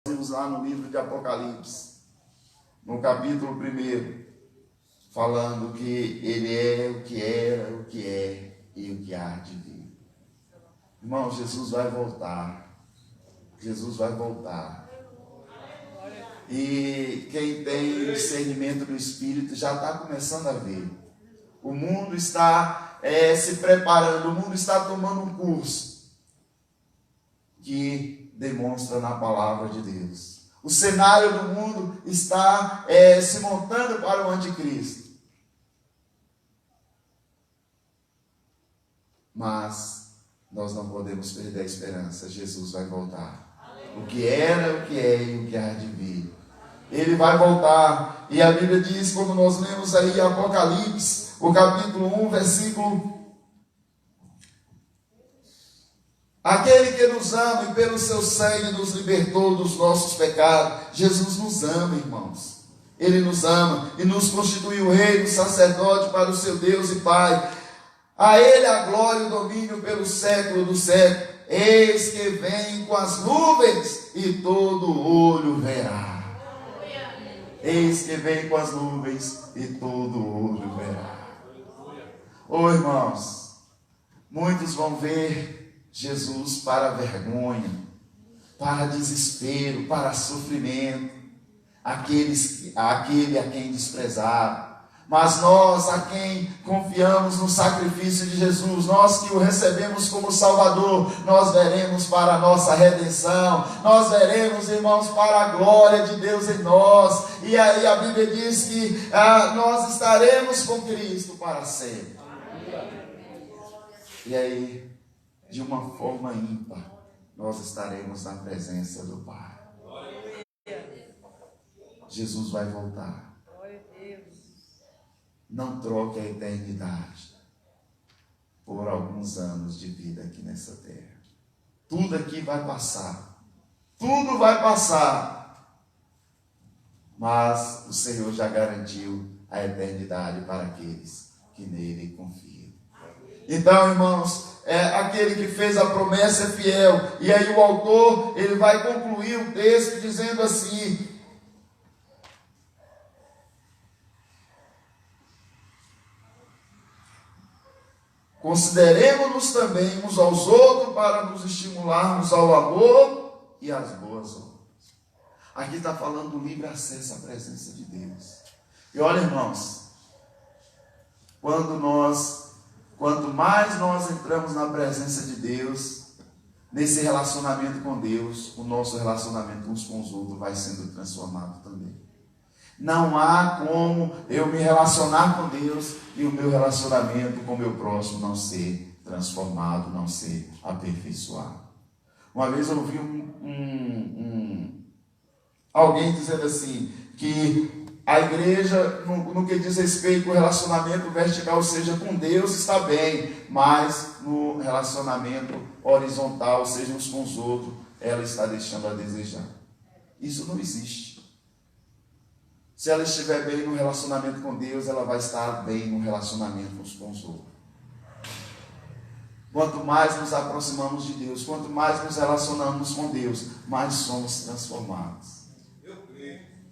Nós vimos lá no livro de Apocalipse, no capítulo 1, falando que ele é o que era, o que é e o que há de vir. Irmão, Jesus vai voltar. Jesus vai voltar. E quem tem discernimento do Espírito já está começando a ver. O mundo está se preparando, o mundo está tomando um curso que demonstra na palavra de Deus. O cenário do mundo está se montando para o anticristo. Mas nós não podemos perder a esperança. Jesus vai voltar. O que era, o que é e o que há de vir. Ele vai voltar. E a Bíblia diz, como nós lemos aí em Apocalipse, o capítulo 1, versículo: aquele que nos ama e pelo seu sangue nos libertou dos nossos pecados. Jesus nos ama, irmãos. Ele nos ama e nos constituiu reino, sacerdote para o seu Deus e Pai. A ele a glória e o domínio pelo século do século. Eis que vem com as nuvens e todo olho verá. Eis que vem com as nuvens e todo olho verá. Oh, irmãos, muitos vão ver Jesus para vergonha, para desespero, para sofrimento, aquele a quem desprezaram. Mas nós, a quem confiamos no sacrifício de Jesus, nós que o recebemos como Salvador, nós veremos para a nossa redenção, nós veremos, irmãos, para a glória de Deus em nós. E aí a Bíblia diz que nós estaremos com Cristo para sempre. E aí, de uma forma ímpar, nós estaremos na presença do Pai. Jesus vai voltar. Não troque a eternidade por alguns anos de vida aqui nessa terra. Tudo aqui vai passar. Tudo vai passar. Mas o Senhor já garantiu a eternidade para aqueles que nele confiam. Então, irmãos, aquele que fez a promessa é fiel. E aí o autor, ele vai concluir o texto dizendo assim: consideremos-nos também uns aos outros para nos estimularmos ao amor e às boas obras. Aqui está falando do livre acesso à presença de Deus. E olha, irmãos, quanto mais nós entramos na presença de Deus, nesse relacionamento com Deus, o nosso relacionamento uns com os outros vai sendo transformado também. Não há como eu me relacionar com Deus e o meu relacionamento com o meu próximo não ser transformado, não ser aperfeiçoado. Uma vez eu ouvi alguém dizendo assim, que a igreja, no que diz respeito ao relacionamento vertical, ou seja, com Deus, está bem, mas no relacionamento horizontal, ou seja, uns com os outros, ela está deixando a desejar. Isso não existe. Se ela estiver bem no relacionamento com Deus, ela vai estar bem no relacionamento uns com os outros. Quanto mais nos aproximamos de Deus, quanto mais nos relacionamos com Deus, mais somos transformados.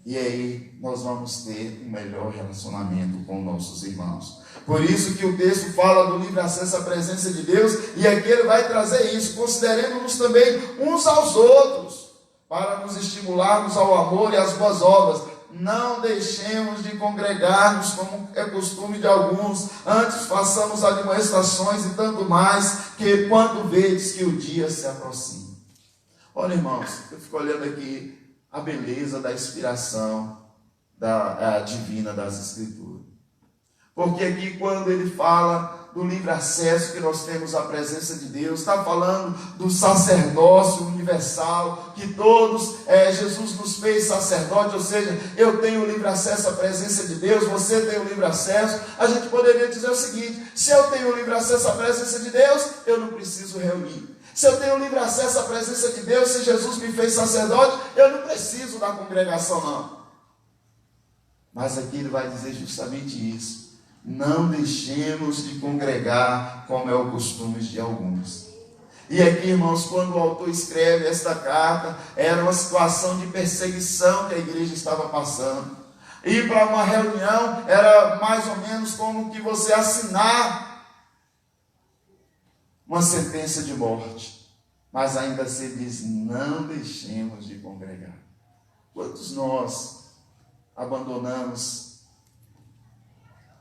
E aí nós vamos ter um melhor relacionamento com nossos irmãos. Por isso que o texto fala do livre acesso à presença de Deus, e aqui ele vai trazer isso. Consideremos-nos também uns aos outros, para nos estimularmos ao amor e às boas obras. Não deixemos de congregar-nos como é costume de alguns, antes façamos admoestações e tanto mais, que quando vedes que o dia se aproxima. Olha, irmãos, eu fico olhando aqui a beleza da inspiração divina das Escrituras. Porque aqui quando ele fala do livre acesso que nós temos à presença de Deus, está falando do sacerdócio universal, que todos, Jesus nos fez sacerdote, ou seja, eu tenho livre acesso à presença de Deus, você tem o livre acesso. A gente poderia dizer o seguinte: se eu tenho livre acesso à presença de Deus, eu não preciso reunir. Se eu tenho livre acesso à presença de Deus, se Jesus me fez sacerdote, eu não preciso da congregação, não. Mas aqui ele vai dizer justamente isso. Não deixemos de congregar, como é o costume de alguns. E aqui, irmãos, quando o autor escreve esta carta, era uma situação de perseguição que a igreja estava passando. Ir para uma reunião era mais ou menos como que você assinar uma sentença de morte. Mas ainda se diz: não deixemos de congregar. Quantos nós abandonamos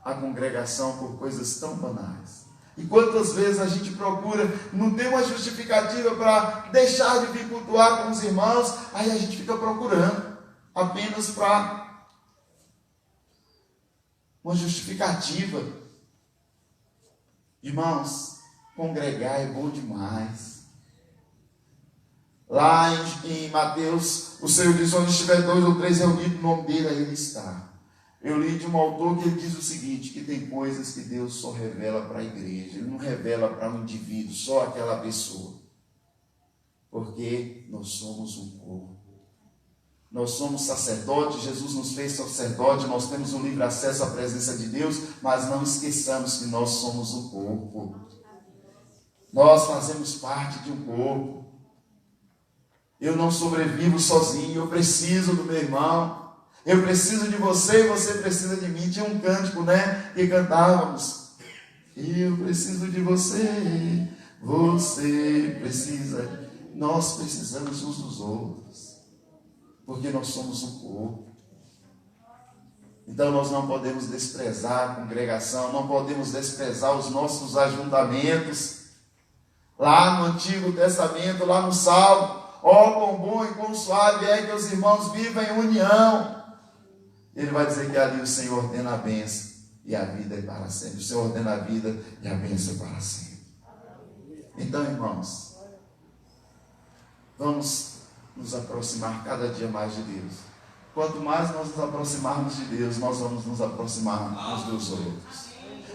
a congregação por coisas tão banais? E quantas vezes a gente procura, não tem uma justificativa para deixar de vir cultuar com os irmãos, aí a gente fica procurando apenas para uma justificativa. Irmãos, congregar é bom demais. Lá em Mateus, o Senhor diz: onde estiver 2 ou 3 reunidos no nome dele, aí ele está. Eu li de um autor que ele diz o seguinte, que tem coisas que Deus só revela para a igreja. Ele não revela para um indivíduo, só aquela pessoa. Porque nós somos um corpo. Nós somos sacerdotes, Jesus nos fez sacerdote, nós temos um livre acesso à presença de Deus, mas não esqueçamos que nós somos um corpo. Nós fazemos parte de um corpo. Eu não sobrevivo sozinho, eu preciso do meu irmão. Eu preciso de você e você precisa de mim. Tinha um cântico, né? Que cantávamos: eu preciso de você, você precisa. Nós precisamos uns dos outros, porque nós somos um corpo. Então nós não podemos desprezar a congregação, não podemos desprezar os nossos ajuntamentos. Lá no Antigo Testamento, lá no Salmo: ó, quão bom e quão suave é que os irmãos vivam em união. Ele vai dizer que ali o Senhor ordena a bênção e a vida é para sempre. O Senhor ordena a vida e a bênção é para sempre. Então, irmãos, vamos nos aproximar cada dia mais de Deus. Quanto mais nós nos aproximarmos de Deus, nós vamos nos aproximar uns dos outros.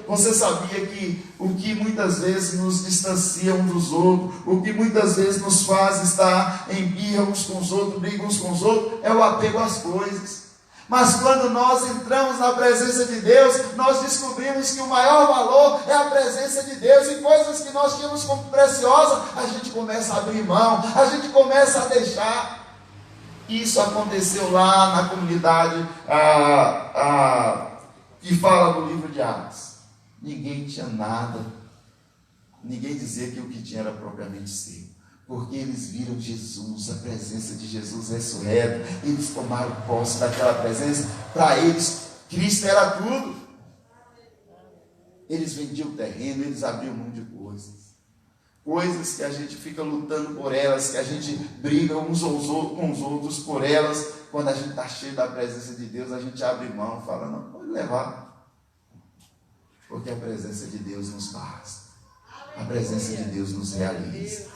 Você sabia que o que muitas vezes nos distancia uns dos outros, o que muitas vezes nos faz estar em birra uns com os outros, briga uns com os outros, é o apego às coisas. Mas quando nós entramos na presença de Deus, nós descobrimos que o maior valor é a presença de Deus, e coisas que nós tínhamos como preciosas, a gente começa a abrir mão, a gente começa a deixar. Isso aconteceu lá na comunidade que fala do livro de Atos. Ninguém tinha nada, ninguém dizia que o que tinha era propriamente seu. Porque eles viram Jesus, a presença de Jesus ressurreto. Eles tomaram posse daquela presença. Para eles, Cristo era tudo. Eles vendiam terreno, eles abriam mão de coisas. Coisas que a gente fica lutando por elas, que a gente briga uns com os outros por elas. Quando a gente está cheio da presença de Deus, a gente abre mão, fala, não, pode levar. Porque a presença de Deus nos basta. A presença de Deus nos realiza.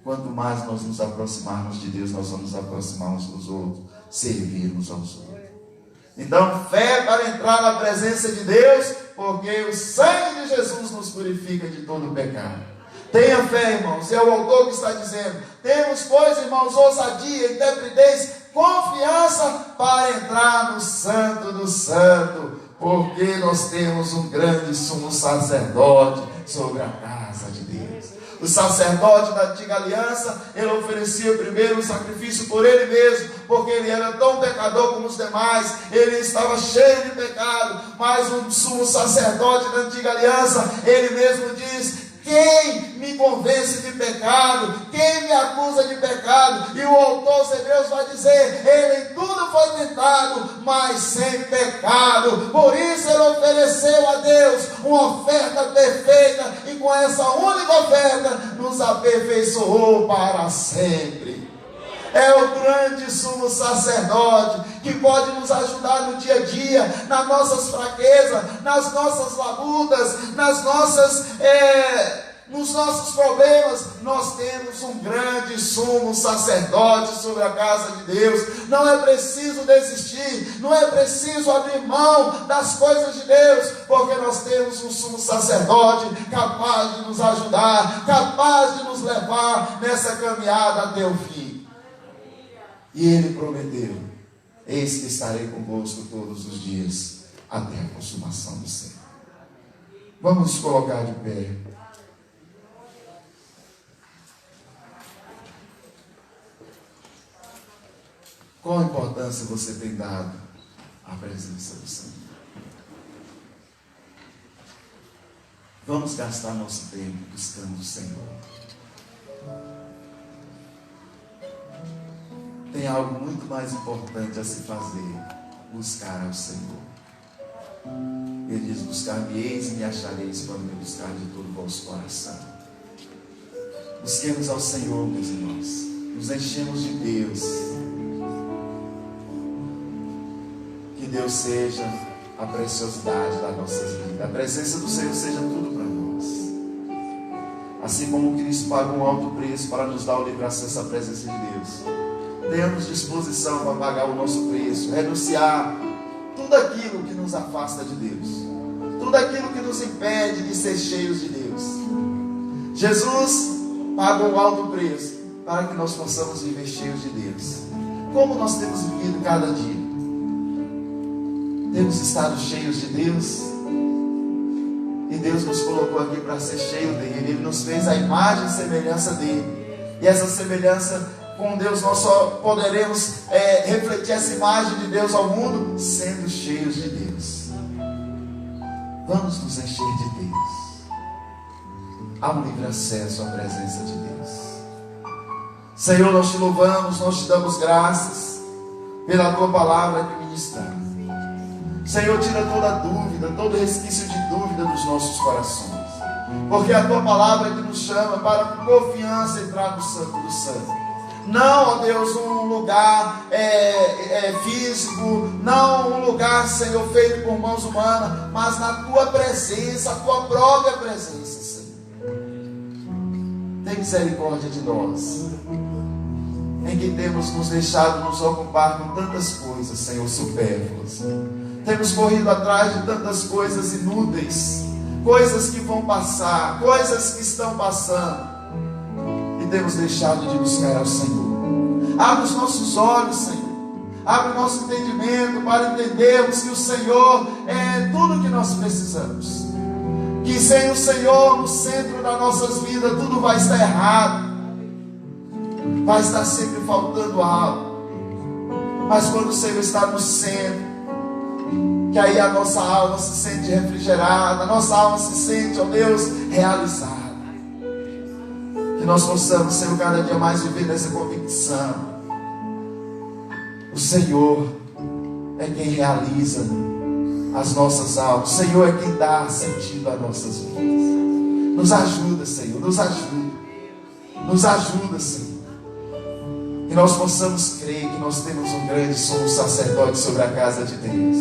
Quanto mais nós nos aproximarmos de Deus, nós vamos nos aproximar uns dos outros, servirmos aos outros. Então, fé para entrar na presença de Deus, porque o sangue de Jesus nos purifica de todo o pecado. Tenha fé, irmãos, é o autor que está dizendo. Temos, pois, irmãos, ousadia, intrepidez, confiança para entrar no Santo do Santo, porque nós temos um grande sumo sacerdote sobre a casa de Deus. O sacerdote da antiga aliança, ele oferecia primeiro um sacrifício por ele mesmo, porque ele era tão pecador como os demais, ele estava cheio de pecado. Mas o sumo sacerdote da antiga aliança, ele mesmo diz: quem me convence de pecado? Quem me acusa de pecado? E o autor aos Hebreus vai dizer: ele em tudo foi tentado, mas sem pecado. Por isso ele ofereceu a Deus uma oferta perfeita, e com essa única oferta nos aperfeiçoou para sempre. É o grande sumo sacerdote que pode nos ajudar no dia a dia, nas nossas fraquezas, nas nossas labutas, nos nossos problemas. Nós temos um grande sumo sacerdote sobre a casa de Deus. Não é preciso desistir, não é preciso abrir mão das coisas de Deus, porque nós temos um sumo sacerdote capaz de nos ajudar, capaz de nos levar nessa caminhada até o fim. E ele prometeu: eis que estarei convosco todos os dias, até a consumação do século. Vamos nos colocar de pé. Qual a importância você tem dado à presença do Senhor? Vamos gastar nosso tempo buscando o Senhor. Tem algo muito mais importante a se fazer: buscar ao Senhor. Ele diz: buscar-me-eis e me achareis quando me buscar de todo o vosso coração. Busquemos ao Senhor, meus irmãos. Nos enchemos de Deus. Que Deus seja a preciosidade das nossas vidas. A presença do Senhor seja tudo para nós. Assim como Cristo pagou um alto preço para nos dar o livre acesso à presença de Deus, tenhamos disposição para pagar o nosso preço, renunciar tudo aquilo que nos afasta de Deus, tudo aquilo que nos impede de ser cheios de Deus. Jesus pagou um alto preço para que nós possamos viver cheios de Deus. Como nós temos vivido cada dia? Temos estado cheios de Deus? E Deus nos colocou aqui para ser cheio dele. Ele nos fez a imagem e semelhança dele. E essa semelhança com Deus, nós só poderemos refletir essa imagem de Deus ao mundo sendo cheios de Deus. Vamos nos encher de Deus. Há um livre acesso à presença de Deus. Senhor, nós te louvamos, nós te damos graças pela tua palavra que ministramos. Senhor, tira toda dúvida, todo resquício de dúvida dos nossos corações, porque a tua palavra que nos chama para com confiança entrar no Santo do Santo. Não, ó Deus, um lugar físico, não um lugar, Senhor, feito por mãos humanas, mas na tua presença, a tua própria presença, Senhor. Tem misericórdia de nós, em que temos nos deixado nos ocupar com tantas coisas, Senhor, supérfluas. Temos corrido atrás de tantas coisas inúteis, coisas que vão passar, coisas que estão passando, e temos deixado de buscar ao Senhor. Abre os nossos olhos, Senhor. Abre o nosso entendimento para entendermos que o Senhor é tudo que nós precisamos. Que sem o Senhor no centro das nossas vidas, tudo vai estar errado. Vai estar sempre faltando algo. Mas quando o Senhor está no centro, que aí a nossa alma se sente refrigerada, a nossa alma se sente, ó Deus, realizada. Que nós possamos, Senhor, cada dia mais viver nessa convicção. O Senhor é quem realiza as nossas almas. O Senhor é quem dá sentido às nossas vidas. Nos ajuda, Senhor, nos ajuda. Nos ajuda, Senhor. Que nós possamos crer que nós temos um grande sumo sacerdote sobre a casa de Deus.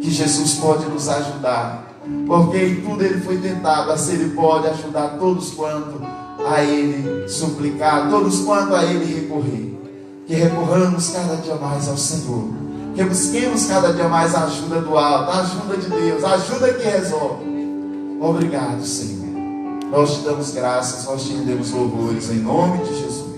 Que Jesus pode nos ajudar. Porque em tudo Ele foi tentado, assim Ele pode ajudar todos quanto a Ele suplicar, todos quanto a Ele recorrer. Que recorramos cada dia mais ao Senhor. Que busquemos cada dia mais a ajuda do alto, a ajuda de Deus, a ajuda que resolve. Obrigado, Senhor. Nós te damos graças, nós te rendemos louvores em nome de Jesus.